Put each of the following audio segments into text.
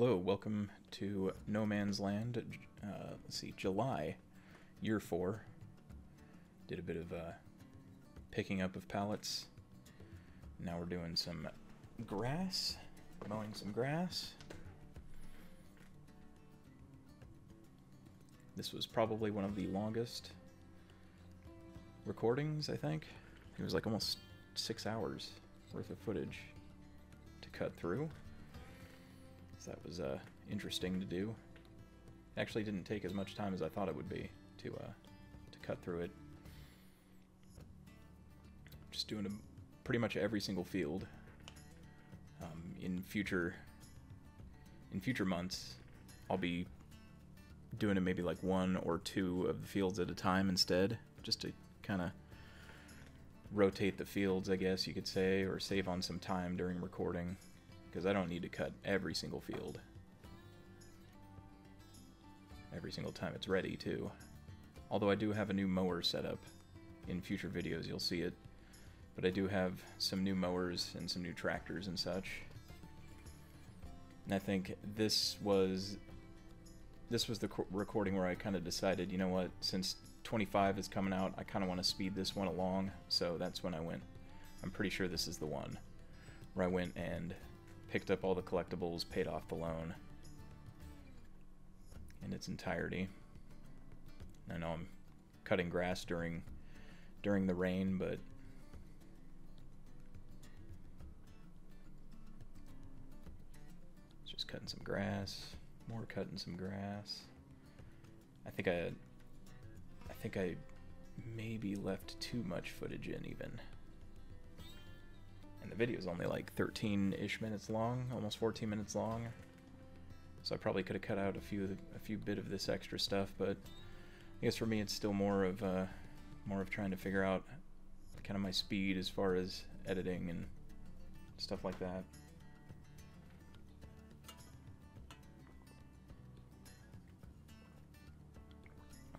Hello, welcome to No Man's Land. Let's see, July, year 4. Did a bit of picking up of pallets. Now we're doing some grass, mowing some grass. This was probably one of the longest recordings, I think. It was like almost 6 hours worth of footage to cut through. So that was interesting to do. It actually didn't take as much time as I thought it would be to cut through it. Just doing pretty much every single field. In future months, I'll be doing it maybe like 1 or 2 of the fields at a time instead, just to kind of rotate the fields, I guess you could say, or save on some time during recording, because I don't need to cut every single field every single time it's ready too. Although I do have a new mower set up. In future videos you'll see it, but I do have some new mowers and some new tractors and such. And I think this was the recording where I kind of decided, you know what, since 25 is coming out, I kind of want to speed this one along, so that's when I went. I'm pretty sure this is the one where I went and picked up all the collectibles, paid off the loan in its entirety. I know I'm cutting grass during the rain, but it's just cutting some grass, more cutting some grass. I think I maybe left too much footage in even. And the video is only like 13-ish minutes long, almost 14 minutes long. So I probably could have cut out a few bit of this extra stuff, but I guess for me it's still more of trying to figure out kind of my speed as far as editing and stuff like that.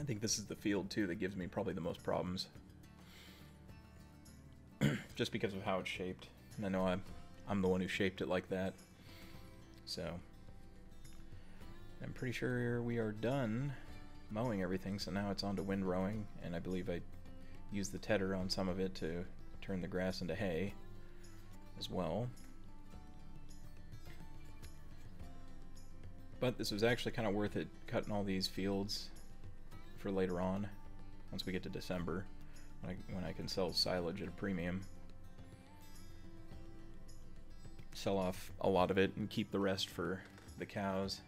I think this is the field too that gives me probably the most problems. Just because of how it's shaped. And I know I'm the one who shaped it like that. So I'm pretty sure we are done mowing everything, so now it's on to windrowing, and I believe I used the tedder on some of it to turn the grass into hay as well. But this was actually kind of worth it, cutting all these fields for later on, once we get to December, when I can sell silage at a premium. Sell off a lot of it and keep the rest for the cows.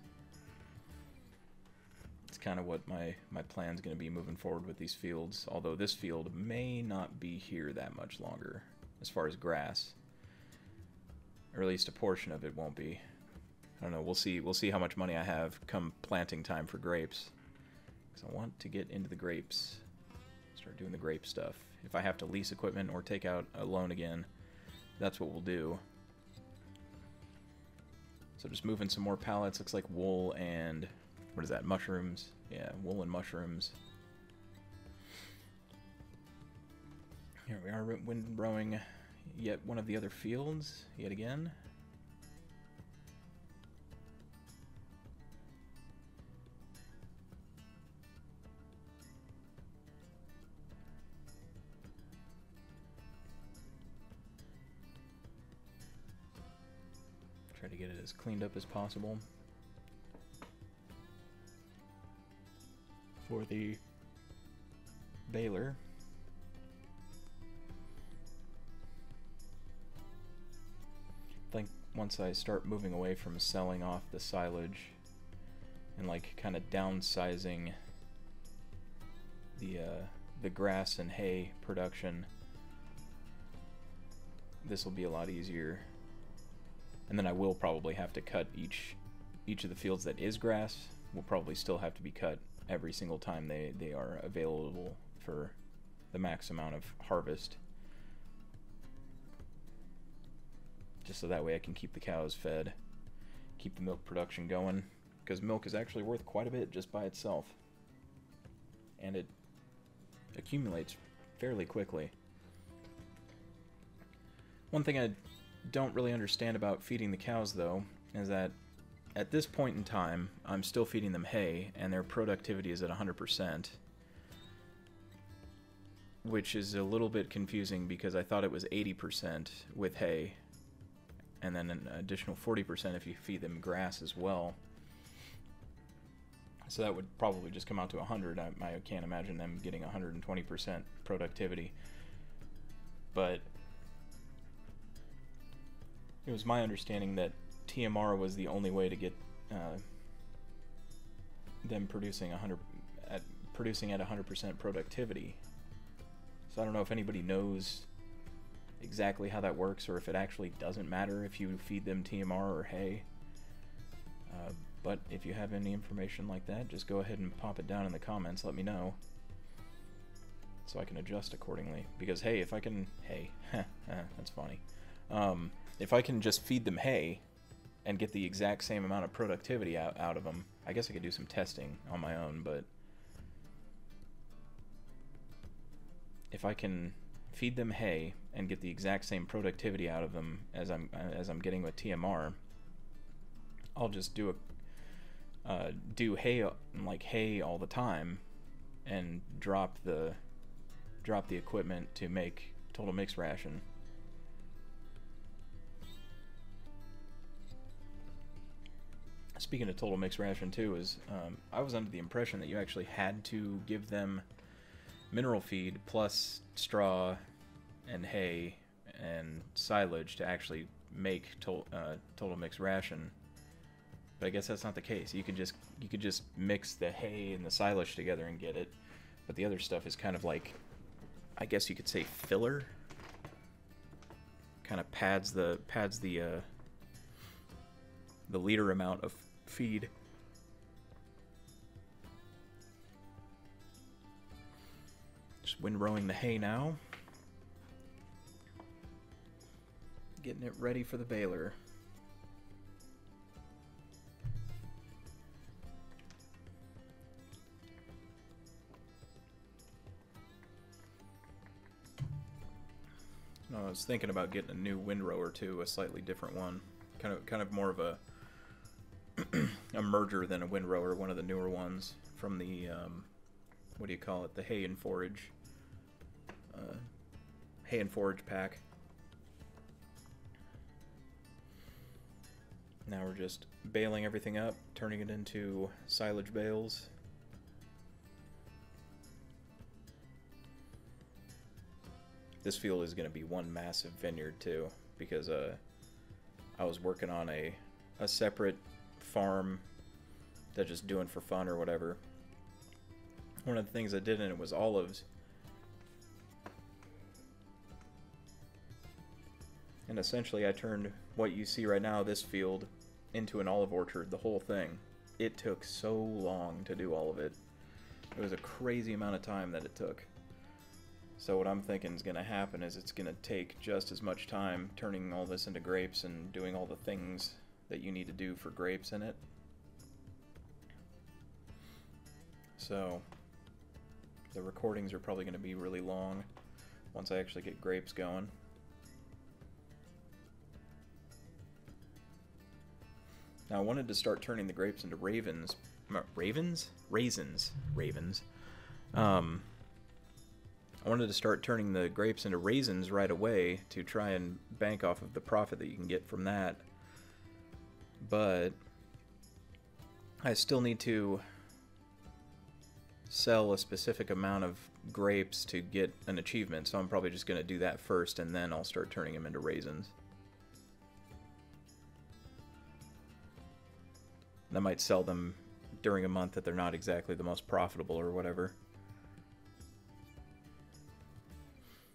It's kind of what my plan's going to be moving forward with these fields, although this field may not be here that much longer as far as grass, or at least a portion of it won't be. I don't know, we'll see how much money I have come planting time for grapes, because I want to get into the grapes, start doing the grape stuff. If I have to lease equipment or take out a loan again, that's what we'll do. So just moving some more pallets. Looks like wool and, what is that, mushrooms? Yeah, wool and mushrooms. Here we are, windrowing yet one of the other fields, yet again. Try to get it as cleaned up as possible for the baler. I think once I start moving away from selling off the silage and like kind of downsizing the grass and hay production, this will be a lot easier. And then I will probably have to cut each of the fields that is grass will probably still have to be cut every single time they are available for the max amount of harvest. Just so that way I can keep the cows fed, keep the milk production going, because milk is actually worth quite a bit just by itself. And it accumulates fairly quickly. One thing I don't really understand about feeding the cows, though, is that at this point in time, I'm still feeding them hay, and their productivity is at 100%, which is a little bit confusing because I thought it was 80% with hay, and then an additional 40% if you feed them grass as well. So that would probably just come out to 100. I can't imagine them getting 120% productivity. But it was my understanding that TMR was the only way to get them producing at 100% productivity. So I don't know if anybody knows exactly how that works, or if it actually doesn't matter if you feed them TMR or hay. But if you have any information like that, just go ahead and pop it down in the comments. Let me know, so I can adjust accordingly. Because hey, if I can that's funny. If I can just feed them hay and get the exact same amount of productivity out of them, I guess I could do some testing on my own. But if I can feed them hay and get the exact same productivity out of them as I'm getting with TMR, I'll just do hay, like hay all the time, and drop the equipment to make Total Mix Ration. Speaking of Total Mix Ration too, I was under the impression that you actually had to give them mineral feed plus straw and hay and silage to actually make Total Mix Ration. But I guess that's not the case. You could just mix the hay and the silage together and get it. But the other stuff is kind of like, I guess you could say, filler. Kind of pads the liter amount of feed. Just windrowing the hay now. Getting it ready for the baler. No, I was thinking about getting a new windrower too, a slightly different one. Kind of more of a a merger than a windrower, one of the newer ones from the what do you call it? The hay and forage pack. Now we're just baling everything up, turning it into silage bales. This field is going to be one massive vineyard too, because I was working on a separate farm that just doing for fun or whatever. One of the things I did in it was olives. And essentially I turned what you see right now, this field, into an olive orchard, the whole thing. It took so long to do all of it. It was a crazy amount of time that it took. So what I'm thinking is going to happen is it's going to take just as much time turning all this into grapes and doing all the things that you need to do for grapes in it. So the recordings are probably going to be really long once I actually get grapes going. Now I wanted to start turning the grapes into raisins. I wanted to start turning the grapes into raisins right away to try and bank off of the profit that you can get from that. But I still need to sell a specific amount of grapes to get an achievement, so I'm probably just going to do that first, and then I'll start turning them into raisins. And I might sell them during a month that they're not exactly the most profitable or whatever.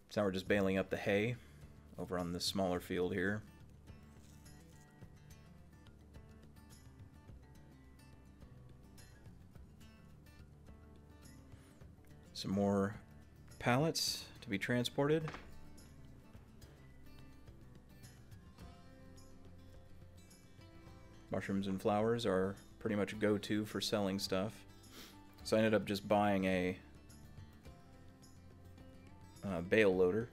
So now we're just baling up the hay over on this smaller field here. Some more pallets to be transported. Mushrooms and flowers are pretty much a go-to for selling stuff. So I ended up just buying a bale loader.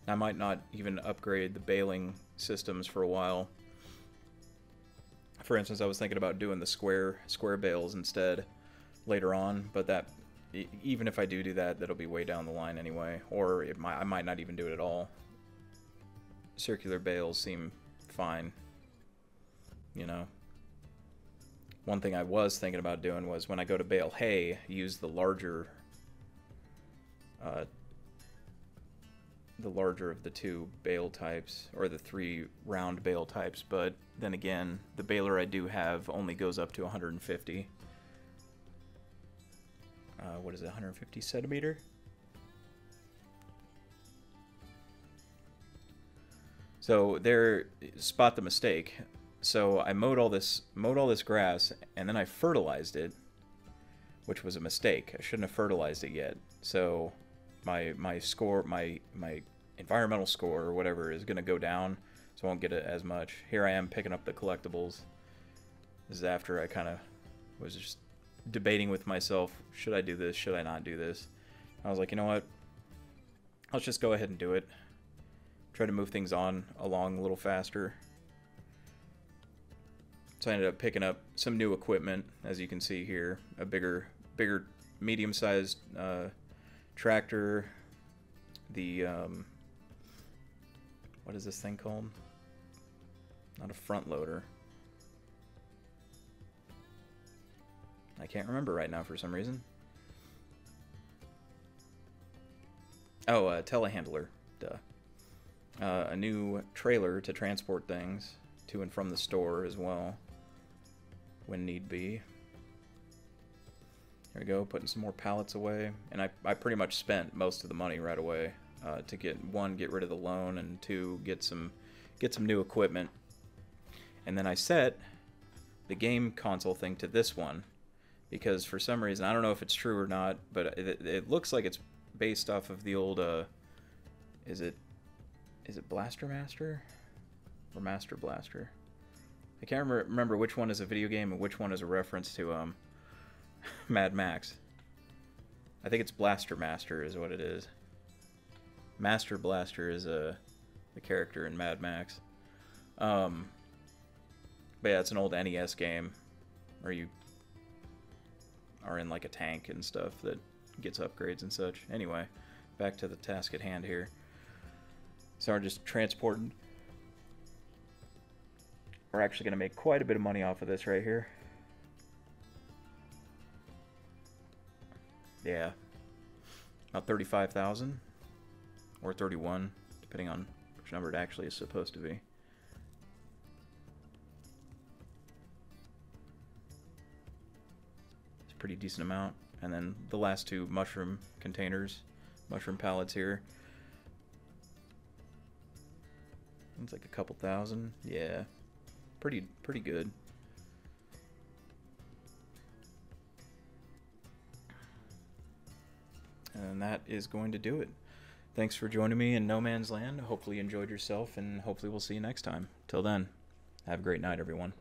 I might not even upgrade the baling systems for a while. For instance, I was thinking about doing the square bales instead later on, but that, even if I do that, that'll be way down the line anyway, or I might not even do it at all. Circular bales seem fine, you know. One thing I was thinking about doing was when I go to bale hay, use the larger of the two bale types, or the 3 round bale types, but then again, the baler I do have only goes up to 150. What is it, 150 centimeter? So there, spot the mistake. So I mowed all this grass, and then I fertilized it, which was a mistake. I shouldn't have fertilized it yet. So my score, my environmental score or whatever is going to go down, so I won't get it as much. Here I am picking up the collectibles. This is after I kind of was just debating with myself, should I do this, should I not do this? I was like, you know what, let's just go ahead and do it. Try to move things along a little faster. So I ended up picking up some new equipment, as you can see here. A bigger medium-sized tractor. The, what is this thing called? Not a front loader. I can't remember right now for some reason. Oh, a telehandler. Duh. A new trailer to transport things to and from the store as well, when need be. There we go, putting some more pallets away. And I pretty much spent most of the money right away to get rid of the loan, and 2, get some new equipment. And then I set the game console thing to this one, because for some reason, I don't know if it's true or not, but it looks like it's based off of the old, is it Blaster Master? Or Master Blaster? I can't remember which one is a video game and which one is a reference to Mad Max. I think it's Blaster Master is what it is. Master Blaster is the character in Mad Max. But yeah, it's an old NES game where you are in like a tank and stuff that gets upgrades and such. Anyway, back to the task at hand here. So we're just transporting. We're actually going to make quite a bit of money off of this right here. Yeah. About 35,000. Or 31, depending on which number it actually is supposed to be. It's a pretty decent amount. And then the last 2 mushroom containers, mushroom pallets here. It's like a couple thousand. Yeah. Pretty good. And that is going to do it. Thanks for joining me in No Man's Land. Hopefully you enjoyed yourself, and hopefully we'll see you next time. Till then, have a great night, everyone.